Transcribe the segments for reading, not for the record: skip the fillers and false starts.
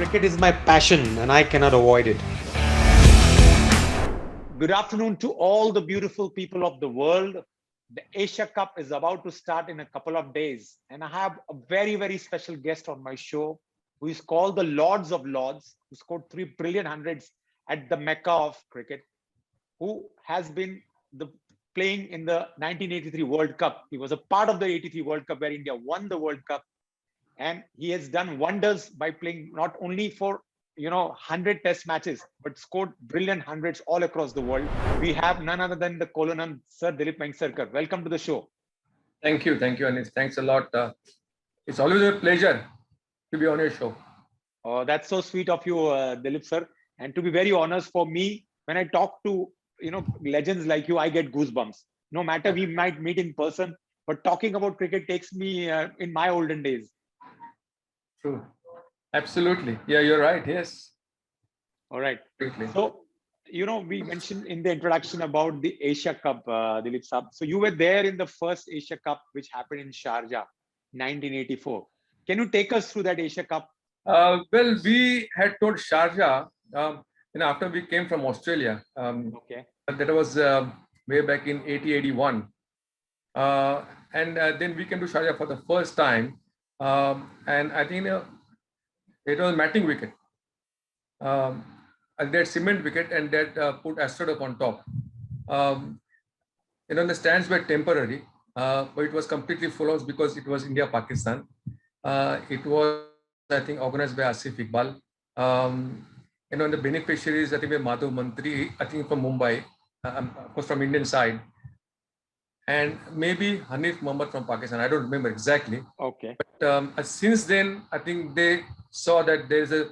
Cricket is my passion and I cannot avoid it. Good afternoon to all the beautiful people of the world. The Asia Cup is about to start in a couple of days, and I have a very, very special guest on my show who is called the Lords of Lords, who scored 3 brilliant hundreds at the Mecca of cricket, who has been playing in the 1983 World Cup. He was a part of the 83 World Cup where India won the World Cup, and he has done wonders by playing not only for 100 test matches but scored brilliant hundreds all across the world. We have none other than the colonel, Sir Dilip Vengsarkar. Welcome to the show. Thank you, Anis. Thanks a lot. It's always a pleasure to be on your show. Oh, that's so sweet of you, Dilip sir. And to be very honest, for me, when I talk to legends like you, I get goosebumps. No matter we might meet in person, but talking about cricket takes me in my olden days. True. Absolutely. Yeah, you're right. Yes. All right. Absolutely. So, we mentioned in the introduction about the Asia Cup, Dilip Sab. So you were there in the first Asia Cup, which happened in Sharjah, 1984. Can you take us through that Asia Cup? Well, we had told Sharjah, after we came from Australia. Okay. That was way back in 80-81. And then we came to Sharjah for the first time. And I think it was matting wicket. And that cement wicket and that put Astrodome on top. The stands were temporary, but it was completely full house because it was India-Pakistan. It was, I think, organized by Asif Iqbal. The beneficiaries, I think, were Madhav Mantri, I think from Mumbai, of course from Indian side. And maybe Hanif Mohammed from Pakistan. I don't remember exactly. Okay. But since then, I think they saw that there's a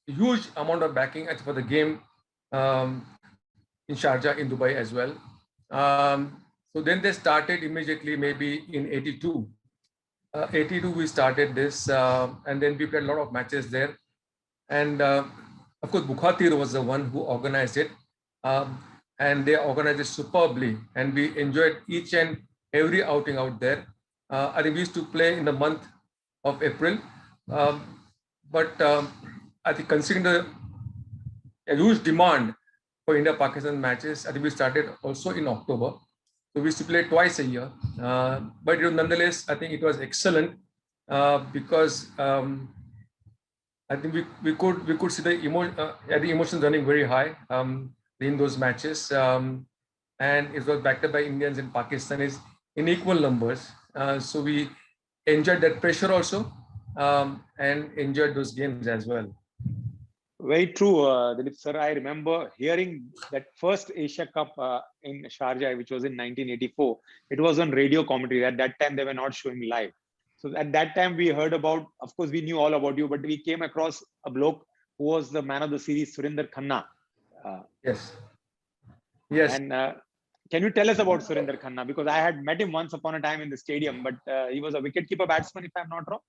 huge amount of backing for the game in Sharjah, in Dubai as well. So then they started immediately, maybe in 82. 82 we started this, and then we played a lot of matches there. And of course, Bukhatir was the one who organized it. And they organized it superbly, and we enjoyed each and every outing out there. I think we used to play in the month of April, but I think considering the huge demand for India-Pakistan matches, I think we started also in October. So we used to play twice a year, but nonetheless, I think it was excellent because I think we could see the emotions running very high in those matches, and it was backed up by Indians and Pakistanis in equal numbers. So we enjoyed that pressure also, and enjoyed those games as well. Very true, Dilip sir. I remember hearing that first Asia Cup in Sharjah, which was in 1984. It was on radio commentary. At that time, they were not showing live. So at that time, we heard about, of course, we knew all about you, but we came across a bloke who was the man of the series, Surinder Khanna. Yes. Yes. And can you tell us about Surinder Khanna? Because I had met him once upon a time in the stadium, but he was a wicketkeeper batsman, if I'm not wrong.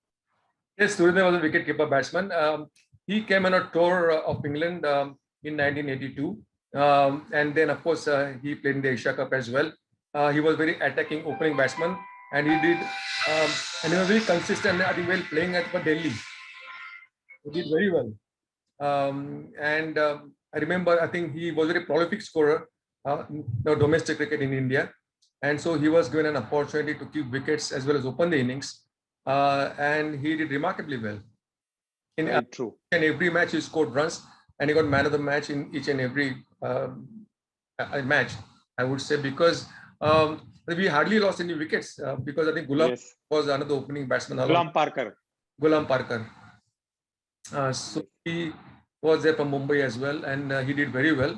Yes, Surinder was a wicketkeeper batsman. He came on a tour of England in 1982. And then, of course, he played in the Asia Cup as well. He was very attacking opening batsman, and he did, and he was very consistent, I think, while playing for Delhi. He did very well. I remember, I think he was a very prolific scorer, domestic cricket in India. And so he was given an opportunity to keep wickets as well as open the innings. And he did remarkably well. In every match, he scored runs, and he got man of the match in each and every match, I would say, because we hardly lost any wickets because I think Gulam was another opening batsman. Gulam Parkar. So he was there from Mumbai as well, and he did very well.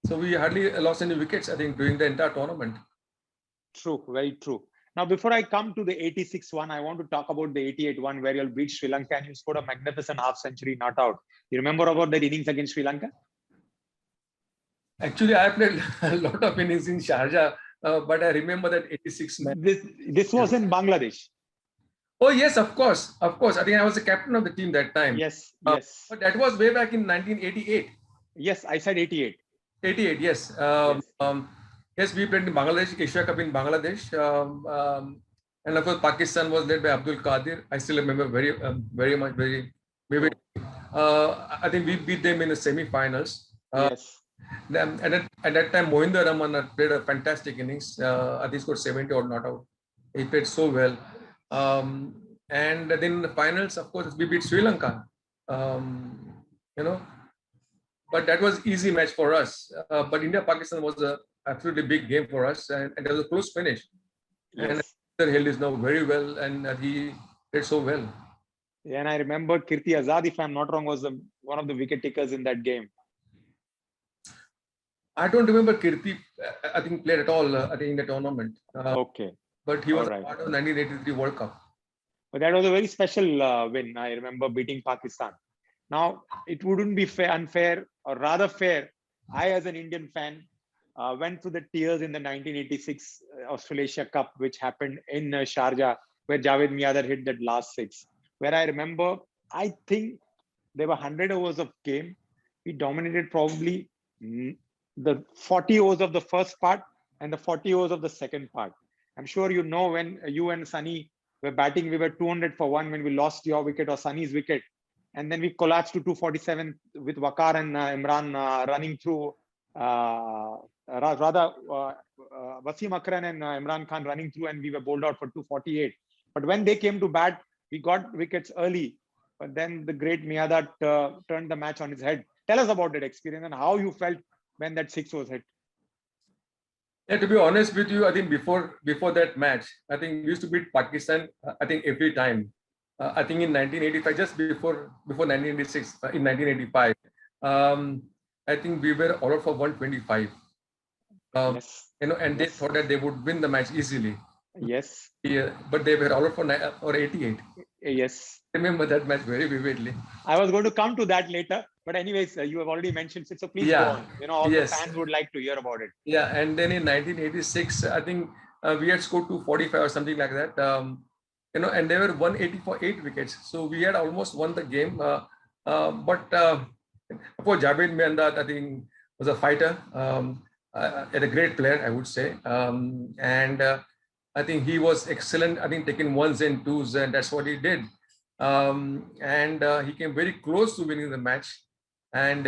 So we hardly lost any wickets, I think, during the entire tournament. True, very true. Now, before I come to the 86 one, I want to talk about the 88 one where you'll beat Sri Lanka and you scored a magnificent half century not out. You remember about that innings against Sri Lanka? Actually, I played a lot of innings in Sharjah, but I remember that 86 match. This was in Bangladesh. Oh, yes, of course. Of course. I think I was the captain of the team that time. Yes. But that was way back in 1988. Yes, I said 88. 88, yes. Yes, we played in Bangladesh, Asia Cup in Bangladesh. And of course, Pakistan was led by Abdul Qadir. I still remember very much, very I think we beat them in the semi-finals. Yes. At that time, Mohinder Raman played a fantastic innings. I think he scored 70 or not out. He played so well. And then in the finals, of course, we beat Sri Lanka. Um, you know, but that was easy match for us. But India-Pakistan was a absolutely big game for us, and it was a close finish. And Yes. held his now very well, and he did so well. Yeah, and I remember Kirti Azad, if I'm not wrong, was one of the wicket takers in that game. I don't remember Kirti, I think, played at all, I think, in the tournament. Okay. But he All was a right. part of 1983 World Cup. But that was a very special win. I remember beating Pakistan. Now, it wouldn't be fair, unfair, or rather fair. I, as an Indian fan, went through the tears in the 1986 Australasia Cup, which happened in Sharjah, where Javed Miadar hit that last six. Where I remember, I think there were 100 overs of game. We dominated probably the 40 overs of the first part and the 40 overs of the second part. I'm sure you know when you and Sunny were batting, we were 200 for one when we lost your wicket or Sunny's wicket. And then we collapsed to 247 with Waqar and Imran running through, Wasim Akran and Imran Khan running through, and we were bowled out for 248. But when they came to bat, we got wickets early. But then the great Miadat turned the match on its head. Tell us about that experience and how you felt when that six was hit. Yeah, to be honest with you, I think before that match, I think we used to beat Pakistan. I think every time. I think in 1985, just before 1986, in 1985, I think we were all out for 125. Yes. And they Yes. thought that they would win the match easily. Yes. Yeah, but they were all out for 88. Yes. I remember that match very vividly. I was going to come to that later, but anyways, you have already mentioned it, so please go on. All the Yes. fans would like to hear about it. Yeah, and then in 1986, I think we had scored 245 or something like that. And they were 180 for 8 wickets, so we had almost won the game. But of course, Javed Miandad, I think, was a fighter and a great player, I would say. And I think he was excellent. I think taking ones and twos, and that's what he did. And he came very close to winning the match. And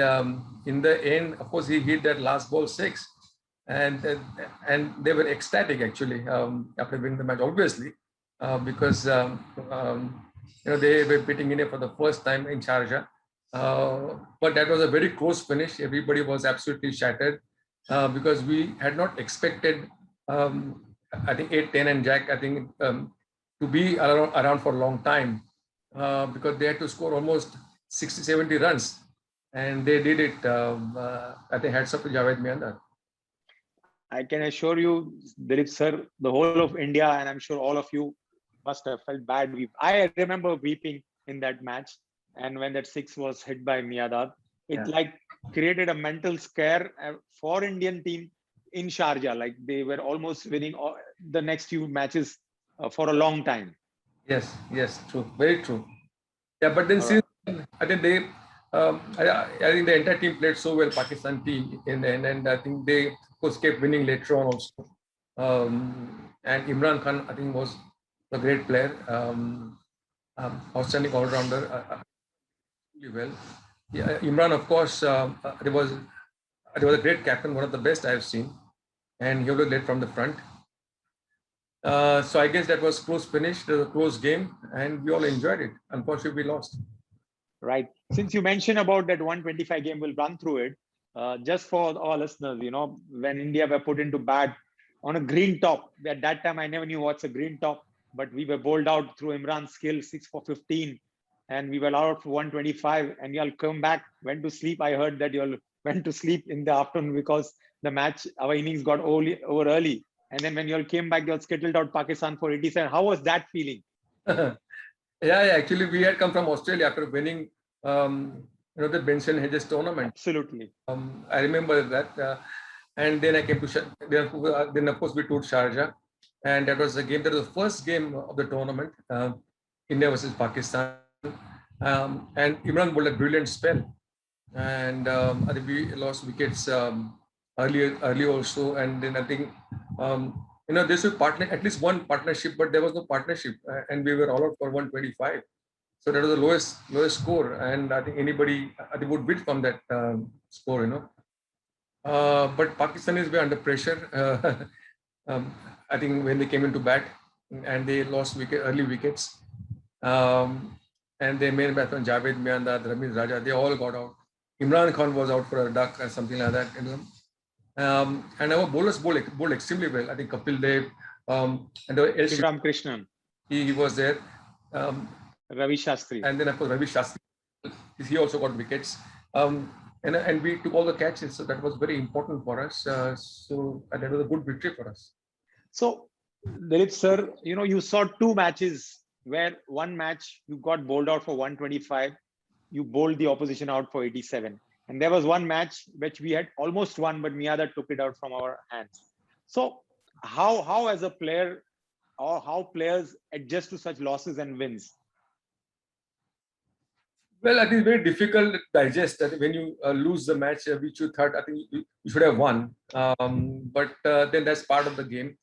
in the end, of course, he hit that last ball six, and they were ecstatic actually after winning the match, obviously, because they were beating India for the first time in Sharjah. But that was a very close finish. Everybody was absolutely shattered because we had not expected, I think 8, 10 and Jack, I think, to be around for a long time because they had to score almost 60, 70 runs. And they did it. I think hats off to Javed Miandar. I can assure you, Dilip sir, the whole of India, and I'm sure all of you must have felt bad. I remember weeping in that match. And when that six was hit by Miadad, it created a mental scare for Indian team in Sharjah. Like they were almost winning the next few matches for a long time. Yes, true. Very true. Yeah, but then since I think they, I think the entire team played so well, Pakistan team, and I think they, of course, kept winning later on also. And Imran Khan, I think, was a great player, outstanding all-rounder, really well. Yeah, Imran, of course, there was a great captain, one of the best I've seen, and he always led from the front. So I guess that was close finish, a close game, and we all enjoyed it. Unfortunately, we lost. Right. Since you mentioned about that 125 game, we'll run through it. Just for our listeners, when India were put into bat on a green top, at that time I never knew what's a green top, but we were bowled out through Imran's skill, 6 for 15, and we were out for 125. And y'all come back, went to sleep. I heard that y'all went to sleep in the afternoon because the match, our innings got over early. And then when y'all came back, y'all skittled out Pakistan for 87. How was that feeling? Yeah, actually, we had come from Australia after winning, the Benson Hedges tournament. Absolutely. I remember that. And then I came to, then of course we toured Sharjah. And that was the game, that was the first game of the tournament, India versus Pakistan. And Imran bowled a brilliant spell. And I think we lost wickets early also. And then I think, this was at least one partnership, but there was no partnership. And we were all out for 125. So that was the lowest score, and I think anybody would beat from that score, But Pakistanis were under pressure. I think when they came into bat and they lost early wickets, and their main batsman Javed Miandad, Ramiz Raja, they all got out. Imran Khan was out for a duck or something like that. And our bowlers bowled extremely well. I think Kapil Dev and Shivram Krishnan, he was there. Ravi Shastri. And then of course Ravi Shastri, he also got wickets. And we took all the catches, so that was very important for us. So that was a good victory for us. So, Dilip sir, you saw two matches where one match you got bowled out for 125, you bowled the opposition out for 87. And there was one match which we had almost won, but Miyada took it out from our hands. So how as a player, or how players adjust to such losses and wins? Well, I think it's very difficult to digest that when you lose the match which you thought I think you should have won. But then that's part of the game.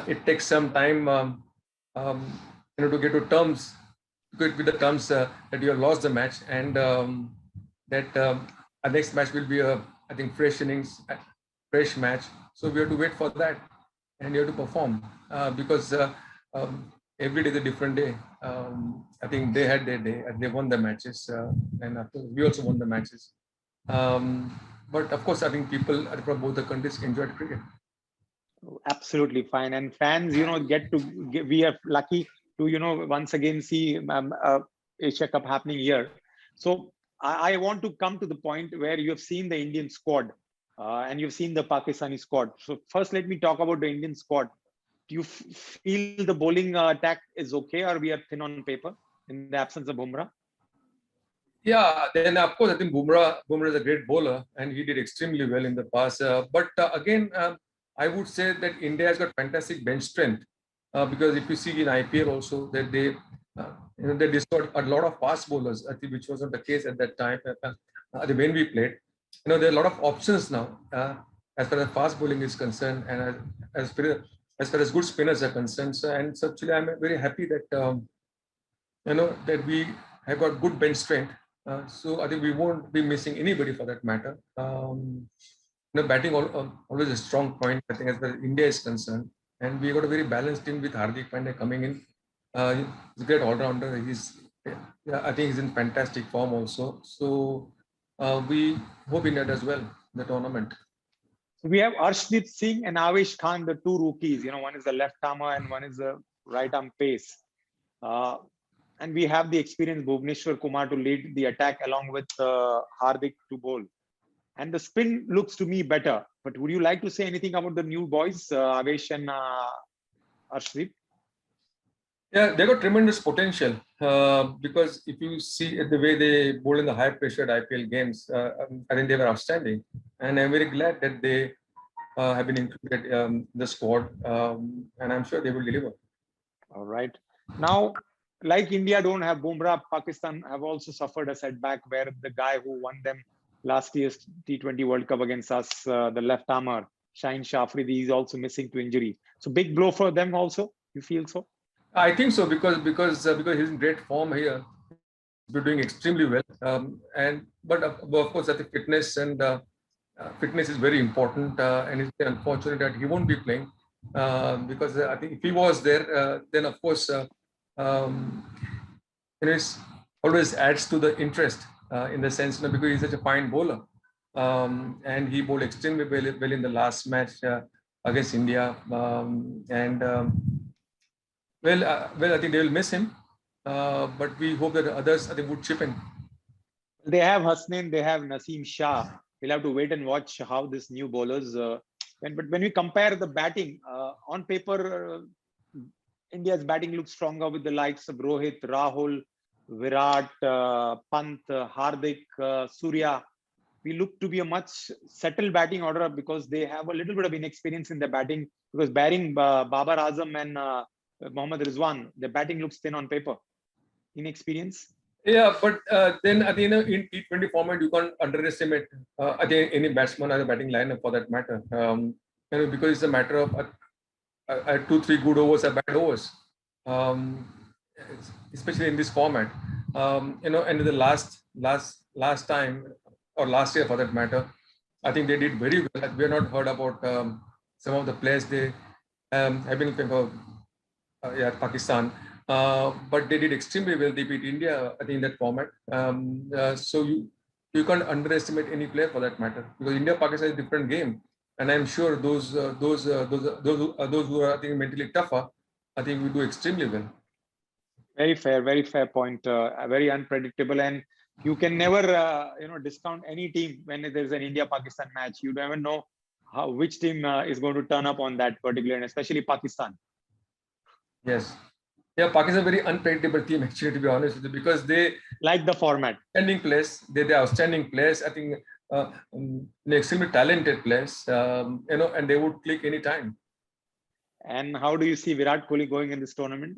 It takes some time, to get to terms with the terms that you have lost the match, and that our next match will be I think fresh innings, fresh match. So we have to wait for that, and you have to perform because every day is a different day. I think they had their day, and they won the matches, and of course we also won the matches. But of course, I think people from both the countries enjoyed cricket. Absolutely fine. And fans, we are lucky to, once again see Asia Cup happening here. So I want to come to the point where you have seen the Indian squad and you've seen the Pakistani squad. So first, let me talk about the Indian squad. Do you feel the bowling attack is okay, or we are thin on paper in the absence of Bumrah? Yeah, then of course I think Bumrah is a great bowler, and he did extremely well in the past. But again, I would say that India has got fantastic bench strength because if you see in IPL also that they destroyed a lot of fast bowlers, I think, which wasn't the case at that time when we played. There are a lot of options now as far as fast bowling is concerned, and as far as good spinners are concerned. So, and so actually, I'm very happy that that we have got good bench strength. So I think we won't be missing anybody for that matter. Batting always a strong point, I think, as far as India is concerned. And we got a very balanced team with Hardik Pandya coming in. He's a great all-rounder. I think he's in fantastic form also. So we hope India does well in the tournament. We have Arshdeep Singh and Avesh Khan, the two rookies. One is the left armer and one is the right arm pace. And we have the experienced Bhuvneshwar Kumar to lead the attack along with Hardik to bowl. And the spin looks to me better. But would you like to say anything about the new boys, Avesh and Arshdeep? Yeah, they got tremendous potential because if you see the way they bowl in the high-pressured IPL games, I think they were outstanding. And I'm very glad that they have been included in the squad, and I'm sure they will deliver. All right. Now, like India don't have Bumrah, Pakistan have also suffered a setback where the guy who won them last year's T20 World Cup against us, the left armer, Shaheen Shafri, is also missing to injury. So big blow for them also. You feel so? I think so because he's in great form here. We're doing extremely well. But of course, I think fitness is very important, and it's unfortunate that he won't be playing because I think if he was there, then of course, it always adds to the interest in the sense because he's such a fine bowler, and he bowled extremely well in the last match against India, well, I think they will miss him, but we hope that others I think would chip in. They have Hasnain, they have Naseem Shah. We'll have to wait and watch how this new bowlers. But when we compare the batting on paper, India's batting looks stronger with the likes of Rohit, Rahul, Virat, Pant, Hardik, Surya. We look to be a much settled batting order because they have a little bit of inexperience in their batting. Because barring Babar Azam and Mohammad Rizwan, the batting looks thin on paper. Inexperience. Yeah, but then at the end in T20 format, you can't underestimate again any batsman or the batting lineup for that matter. Because it's a matter of 2-3 good overs or bad overs. especially in this format. And the last time, or last year for that matter, I think they did very well. We have not heard about some of the players they have been playing for Pakistan, but they did extremely well. They beat India, I think, in that format. So you can't underestimate any player for that matter, because India Pakistan is a different game, and I'm sure those who are, I think, mentally tougher, I think, will do extremely well. Very fair point. Very unpredictable, and you can never, discount any team when there's an India-Pakistan match. You never know which team is going to turn up on that particular, and especially Pakistan. Yes. Yeah, Pakistan is a very unpredictable team, actually, to be honest with you, because they Like the format. outstanding players. They outstanding players. I think they're extremely talented players. And they would click anytime. And how do you see Virat Kohli going in this tournament?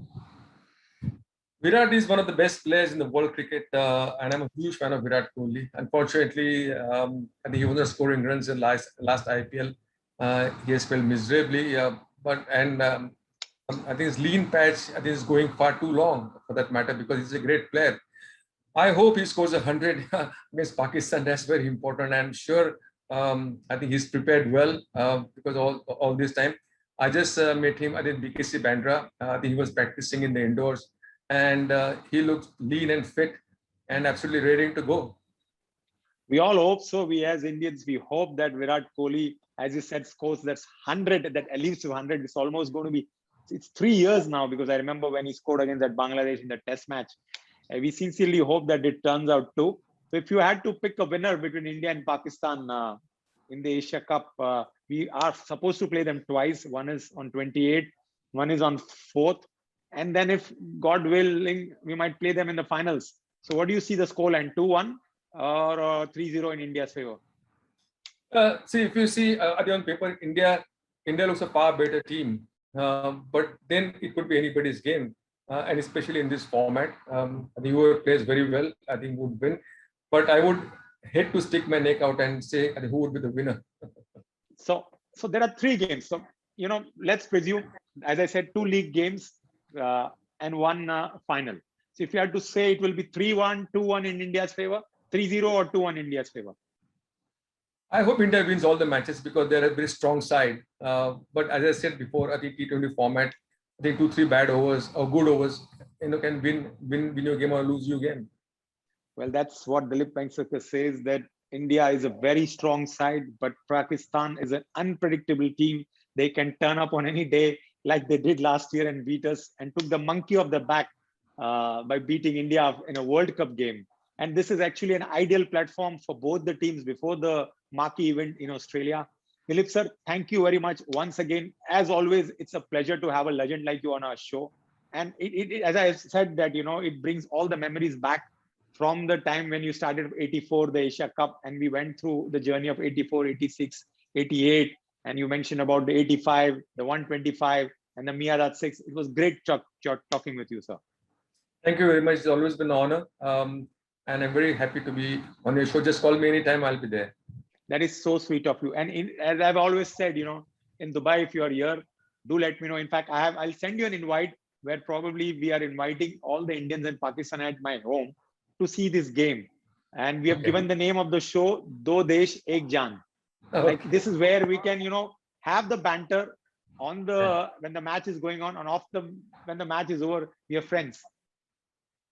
Virat is one of the best players in the world cricket, and I'm a huge fan of Virat Kohli. Unfortunately, I think he wasn't scoring runs in last IPL. He has failed miserably. I think his lean patch, I think, is going far too long for that matter, because he's a great player. I hope he scores 100 against Pakistan. That's very important. I'm sure. I think he's prepared well, because all this time. I just met him at the BKC Bandra. I think he was practicing in the indoors, and he looks lean and fit and absolutely ready to go. We all hope so. We as Indians, we hope that Virat Kohli, as you said, scores that's 100, that leads to 100. It's almost going to be, it's 3 years now, because I remember when he scored against that Bangladesh in the test match. We sincerely hope that it turns out too. So if you had to pick a winner between India and Pakistan in the Asia Cup, we are supposed to play them twice. One is on 28th, one is on 4th. And then if God willing, we might play them in the finals. So what do you see the scoreline, 2-1 or 3-0 in India's favor? See, if you see, I think on paper, India looks a far better team. But then it could be anybody's game. And especially in this format, I think whoever plays very well, I think would win. But I would hate to stick my neck out and say, I think, who would be the winner. So there are 3 games. So, let's presume, as I said, 2 league games and 1 final. So if you had to say, it will be 3-1, 2-1 in India's favor, 3-0 or 2-1 in India's favor. I hope India wins all the matches, because they're a very strong side. But as I said before, I think T20 format, I think 2-3 bad overs or good overs, can win your game or lose your game. Well, that's what Dilip Vengsarkar says, that India is a very strong side, but Pakistan is an unpredictable team. They can turn up on any day, like they did last year and beat us, and took the monkey off the back by beating India in a World Cup game. And this is actually an ideal platform for both the teams before the marquee event in Australia. Dilip sir, thank you very much once again. As always, it's a pleasure to have a legend like you on our show. And as I said, that it brings all the memories back from the time when you started 84, the Asia Cup, and we went through the journey of 84, 86, 88, and you mentioned about the 85, the 125, and the Miyadat 6. It was great talking with you, sir. Thank you very much. It's always been an honor. And I'm very happy to be on your show. Just call me anytime, I'll be there. That is so sweet of you. And as I've always said, in Dubai, if you are here, do let me know. In fact, I'll send you an invite where probably we are inviting all the Indians and Pakistan at my home to see this game. And we have given the name of the show, Do Desh Ek Jaan. Okay. Like, this is where we can, have the banter on when the match is going on, and when the match is over, we are friends.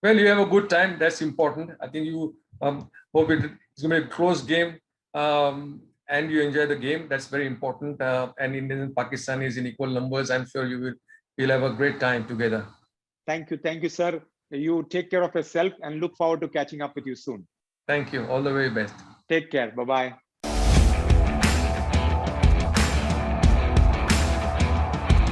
Well, you have a good time. That's important. I think you hope it's going to be a close game, and you enjoy the game. That's very important. And Indian and Pakistan is in equal numbers. I'm sure you'll have a great time together. Thank you, sir. You take care of yourself, and look forward to catching up with you soon. Thank you. All the very best. Take care. Bye-bye.